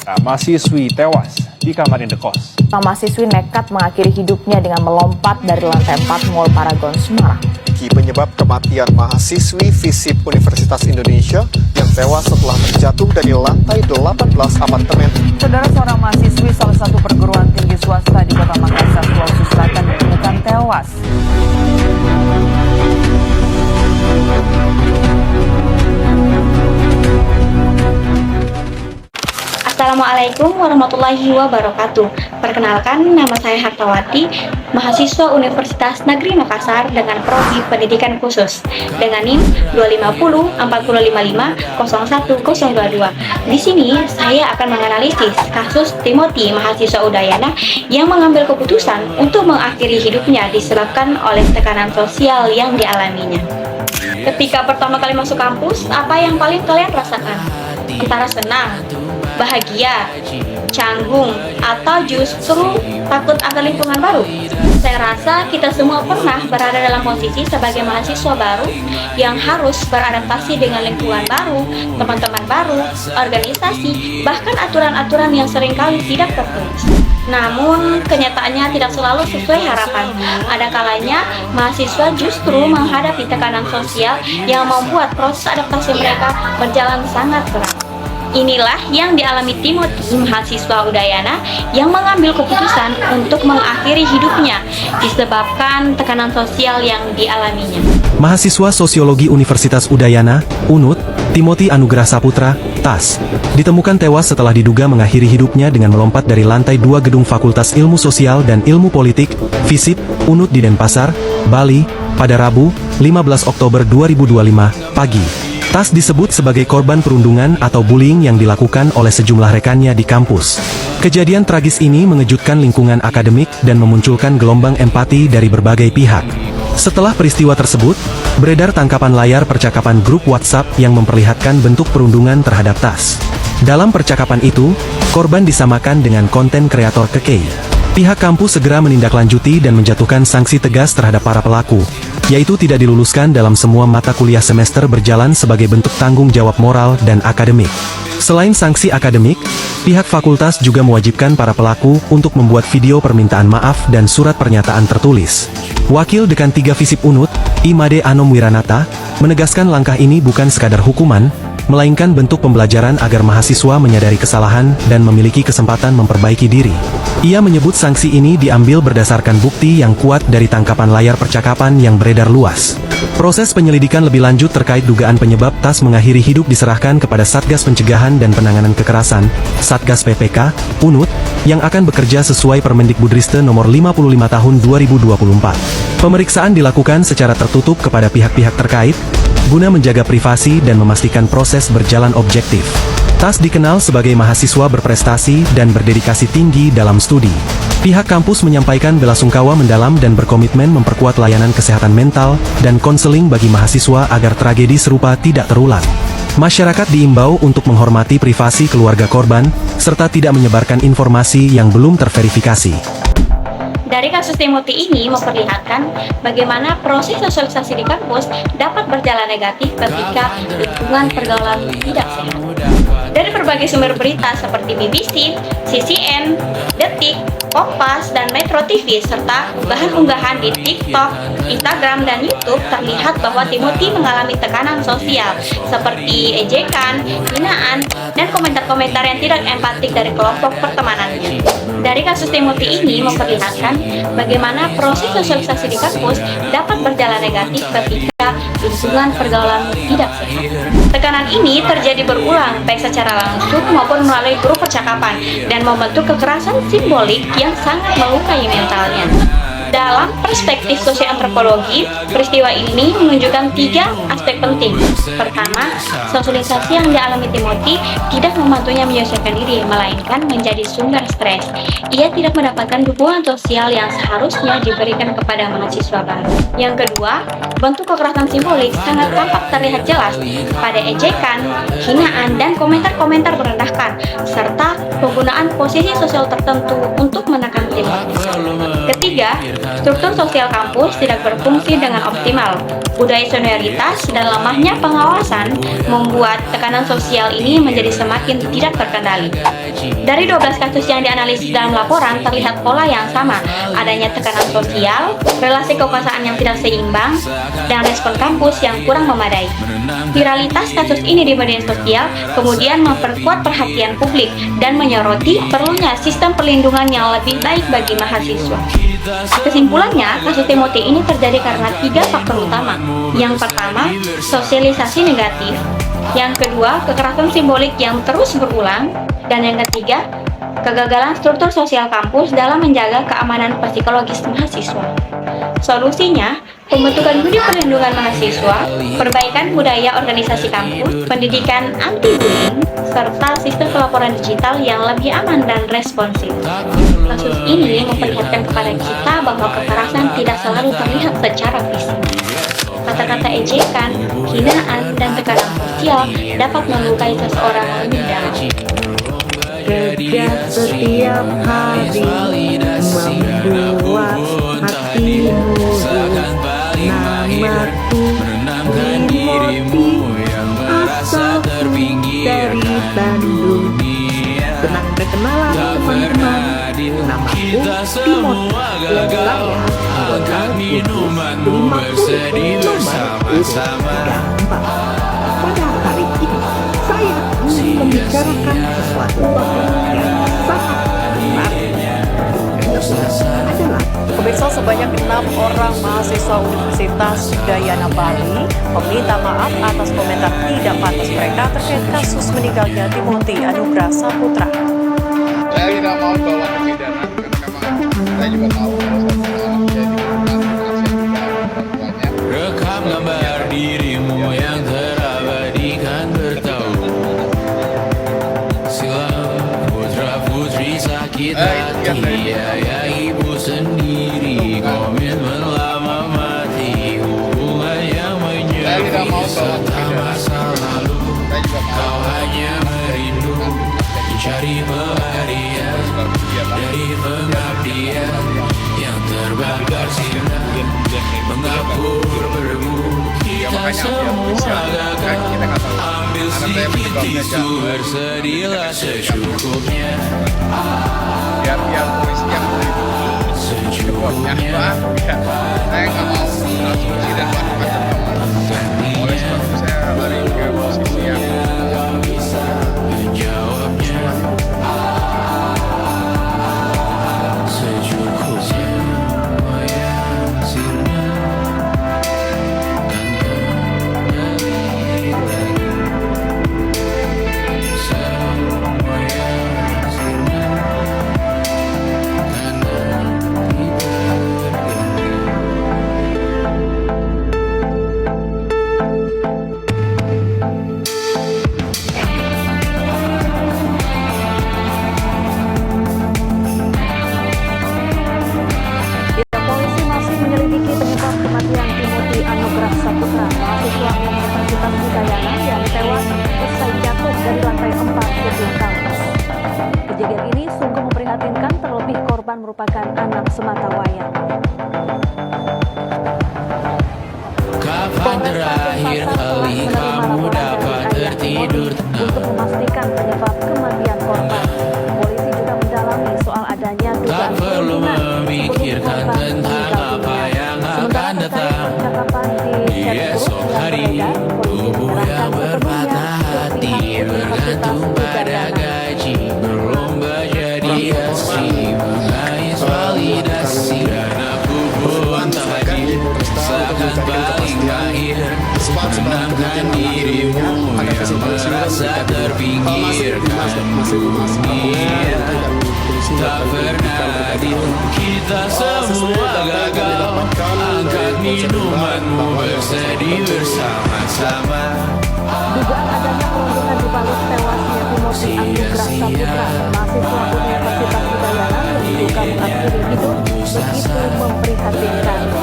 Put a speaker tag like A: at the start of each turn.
A: Mahasiswi tewas di kamar indekos.
B: Mahasiswi nekat mengakhiri hidupnya dengan melompat dari lantai 4 Mall Paragon Semarang.
C: Penyebab kematian mahasiswi FISIP Universitas Indonesia yang tewas setelah terjatuh dari lantai 18 apartemen.
D: Saudara, seorang mahasiswi salah satu perguruan tinggi swasta di Kota Makassar, Sulawesi Selatan ditemukan tewas.
E: Assalamualaikum warahmatullahi wabarakatuh. Perkenalkan, nama saya Hartawati, mahasiswa Universitas Negeri Makassar dengan prodi Pendidikan Khusus dengan NIM 250 455 01022. Di sini saya akan menganalisis kasus Timothy, mahasiswa Udayana yang mengambil keputusan untuk mengakhiri hidupnya disebabkan oleh tekanan sosial yang dialaminya. Ketika pertama kali masuk kampus, apa yang paling kalian rasakan? Antara senang, bahagia, canggung, atau justru takut akan lingkungan baru? Saya rasa kita semua pernah berada dalam posisi sebagai mahasiswa baru yang harus beradaptasi dengan lingkungan baru, teman-teman baru, organisasi, bahkan aturan-aturan yang seringkali tidak tertulis. Namun, kenyataannya tidak selalu sesuai harapan. Ada kalanya, mahasiswa justru menghadapi tekanan sosial yang membuat proses adaptasi mereka berjalan sangat berat. Inilah yang dialami Timothy, mahasiswa Udayana yang mengambil keputusan untuk mengakhiri hidupnya disebabkan tekanan sosial yang dialaminya.
F: Mahasiswa Sosiologi Universitas Udayana, UNUD, Timothy Anugrah Saputra, TAS, ditemukan tewas setelah diduga mengakhiri hidupnya dengan melompat dari lantai 2 gedung Fakultas Ilmu Sosial dan Ilmu Politik, FISIP, UNUD di Denpasar, Bali, pada Rabu, 15 Oktober 2025, pagi. TAS disebut sebagai korban perundungan atau bullying yang dilakukan oleh sejumlah rekannya di kampus. Kejadian tragis ini mengejutkan lingkungan akademik dan memunculkan gelombang empati dari berbagai pihak. Setelah peristiwa tersebut, beredar tangkapan layar percakapan grup WhatsApp yang memperlihatkan bentuk perundungan terhadap TAS. Dalam percakapan itu, korban disamakan dengan konten kreator kekei. Pihak kampus segera menindaklanjuti dan menjatuhkan sanksi tegas terhadap para pelaku, yaitu tidak diluluskan dalam semua mata kuliah semester berjalan sebagai bentuk tanggung jawab moral dan akademik. Selain sanksi akademik, pihak fakultas juga mewajibkan para pelaku untuk membuat video permintaan maaf dan surat pernyataan tertulis. Wakil Dekan 3 FISIP UNUD, Imade Anom Wiranata, menegaskan langkah ini bukan sekadar hukuman, melainkan bentuk pembelajaran agar mahasiswa menyadari kesalahan dan memiliki kesempatan memperbaiki diri. Ia menyebut sanksi ini diambil berdasarkan bukti yang kuat dari tangkapan layar percakapan yang beredar luas. Proses penyelidikan lebih lanjut terkait dugaan penyebab TAS mengakhiri hidup diserahkan kepada Satgas Pencegahan dan Penanganan Kekerasan, Satgas PPK, UNUD, yang akan bekerja sesuai Permendikbudristek Nomor 55 Tahun 2024. Pemeriksaan dilakukan secara tertutup kepada pihak-pihak terkait, guna menjaga privasi dan memastikan proses berjalan objektif. TAS dikenal sebagai mahasiswa berprestasi dan berdedikasi tinggi dalam studi. Pihak kampus menyampaikan belasungkawa mendalam dan berkomitmen memperkuat layanan kesehatan mental dan konseling bagi mahasiswa agar tragedi serupa tidak terulang. Masyarakat diimbau untuk menghormati privasi keluarga korban, serta tidak menyebarkan informasi yang belum terverifikasi.
E: Dari kasus Timothy ini memperlihatkan bagaimana proses sosialisasi di kampus dapat berjalan negatif ketika lingkungan pergaulan tidak sehat. Dari berbagai sumber berita seperti BBC, CCN, Detik, Kompas, dan Metro TV, serta unggahan-unggahan di TikTok, Instagram, dan YouTube, terlihat bahwa Timothy mengalami tekanan sosial seperti ejekan, hinaan, dan komentar-komentar yang tidak empatik dari kelompok pertemanannya. Dari kasus Timothy ini memperlihatkan bagaimana proses sosialisasi di kampus dapat berjalan negatif ketika lingkungan pergaulan tidak sehat. Tekanan ini terjadi berulang baik secara langsung maupun melalui grup percakapan dan membentuk kekerasan simbolik yang sangat melukai mentalnya. Dalam perspektif sosiantropologi, peristiwa ini menunjukkan 3 aspek penting. Pertama, sosialisasi yang dialami Timothy tidak membantunya menyesuaikan diri, melainkan menjadi sumber stres. Ia tidak mendapatkan dukungan sosial yang seharusnya diberikan kepada mahasiswa baru. Yang kedua, bentuk kekerasan simbolik sangat tampak terlihat jelas pada ejekan, hinaan, dan komentar-komentar merendahkan, serta penggunaan posisi sosial tertentu untuk menekan Timothy. Ketiga, ketiga, struktur sosial kampus tidak berfungsi dengan optimal. Budaya senioritas dan lemahnya pengawasan membuat tekanan sosial ini menjadi semakin tidak terkendali. Dari 12 kasus yang dianalisis dalam laporan, terlihat pola yang sama, adanya tekanan sosial, relasi kekuasaan yang tidak seimbang, dan respon kampus yang kurang memadai. Viralitas kasus ini di media sosial kemudian memperkuat perhatian publik dan menyoroti perlunya sistem perlindungan yang lebih baik bagi mahasiswa. Kesimpulannya, kasus Timothy ini terjadi karena 3 faktor utama. Yang pertama, sosialisasi negatif. Yang kedua, kekerasan simbolik yang terus berulang. Dan yang ketiga, kegagalan struktur sosial kampus dalam menjaga keamanan psikologis mahasiswa. Solusinya, pembentukan budi perlindungan mahasiswa, perbaikan budaya organisasi kampus, pendidikan anti-bullying, serta sistem pelaporan digital yang lebih aman dan responsif. Kasus ini memperlihatkan kepada kita bahwa kekerasan tidak selalu terlihat secara fisik. Kata-kata ejekan, hinaan, dan tekanan sosial dapat melukai seseorang lebih dalam.
G: Kerja setiap hari membuat hatimu namaku Timothy asalku dari Bandung. Senang berkenalan teman-teman. Namaku Timothy. Anggota khusus 50 nomor urut 34. Pada hari ini saya ingin membicarakan sesuatu yang sangat menarik. Adalah
D: Pemirsa, sebanyak 6 orang mahasiswa Universitas Udayana Bali meminta maaf atas komentar tidak pantas mereka terkait kasus meninggalnya Timothy Anugrah Saputra.
H: Saya tidak mau bawa kebidanan karena memang saya juga tahu kalau saya mengalami jadi
I: rekam gambar dirimu yang terabadikan bertahun. Silam putra putri sakit hati, ayah ibu sendiri, komitmen lama mati, hubungan yang menyepi serta masa lalu. Kau hanya merindu mencari bahagia dari pengabdian yang terbakar sinar, mengapur berbu. Kita semua gagal, ambil sedikit tisu, bersedilah secukupnya.
H: biar polisi yang
I: Secukupnya.
H: saya nggak mau asumsi dan macam-macam. Oleh sebab itu saya lari ke posisi yang
I: Menjawabnya secukupnya, yang sirna tanpa lagi semua yang sirna karena
D: Polisi masih menyelidiki penyebab kematian Timothy Anugrah Saputra, mahasiswa Universitas Udayana yang tewas usai jatuh dari lantai 4 gedung kampus. Kejadian ini sungguh memprihatinkan, terlebih korban merupakan anak sematawayang.
I: Kapan terakhir kali kamu dapat tertidur tenang?
D: Untuk memastikan penyebab kematian korban, polisi juga mendalami soal adanya
I: Tak
D: dugaan
I: perlu
D: perundungan
I: memikirkan
D: sebelum korban
I: tentang
D: meninggal
I: apa
D: dunia.
I: yang
D: Sementara
I: akan
D: terkait
I: datang
D: percakapan di
I: di
D: chat
I: esok
D: group yang
I: hari.
D: beredar, polisi
I: Tubuh yang
D: menyerahkan
I: berpatah
D: sepenuhnya ke
I: hati
D: pihak
I: bergantung
D: Universitas
I: pada
D: Udayana.
I: gaji, berlomba jadi asri, mengais validasi dana pupuk tadi seakan paling akhir, menenangkan dirimu yang merasa terpinggirkan dunia. Tak pernah adil, kita semua gagal. Angkat minumanmu, bersedih bersama-sama.
D: Dugaan adanya perundungan di balik tewasnya Timothy Anugrah Saputra, mahasiswa Universitas Udayana yang diduga mengakhiri hidup, begitu memprihatinkan.